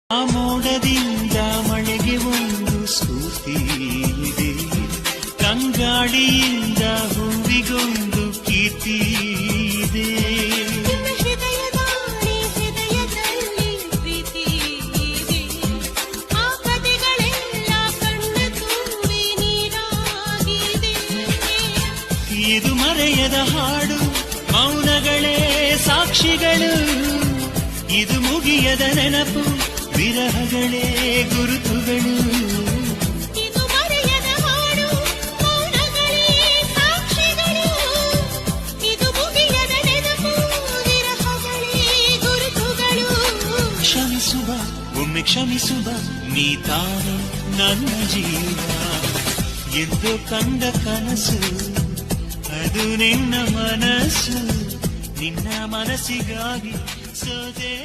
ಆ ಮೋಡದಿಂದ ಮಳೆಗೆ ಒಂದು ಸ್ಫೂರ್ತಿ ಇದೆ, ತಂಗಾಳಿಯಿಂದ ಹೂವಿಗೊಂದು ಕೀರ್ತಿ ಇದೆ. ಹೃದಯದಲ್ಲಿ ಪ್ರೀತಿ ಇದೆ, ಆ ಕಥೆಗಳೆಲ್ಲ ಕಣ್ಣ ತುಂಬಿ ನೀರಾಗಿದೆ. ಇದು ಮರೆಯದ ಹಾಡು, ಮೌನಗಳೇ ಸಾಕ್ಷಿಗಳು. ಇದು ಮುಗಿಯದ ನೆನಪು, ವಿರಹಗಳೇ ಗುರುತುಗಳು. ಇದು ಮರೆಯದ ಹಾಡು, ಮೌನಗಳೇ ಸಾಕ್ಷಿಗಳು. ಇದು ಮುಗಿಯದ ನೆನಪು, ವಿರಹಗಳೇ ಗುರುತುಗಳು. ಕ್ಷಮಿಸುವ, ಒಮ್ಮೆ ಕ್ಷಮಿಸುವ, ನೀ ತಾನು ನನ್ನ ಜೀವ. ಎಂದು ಕಂಡ ಕನಸು, ಅದು ನಿನ್ನ ಮನಸ್ಸು. ನಿನ್ನ ಮನಸ್ಸಿಗಾಗಿ ಸೋದೆ.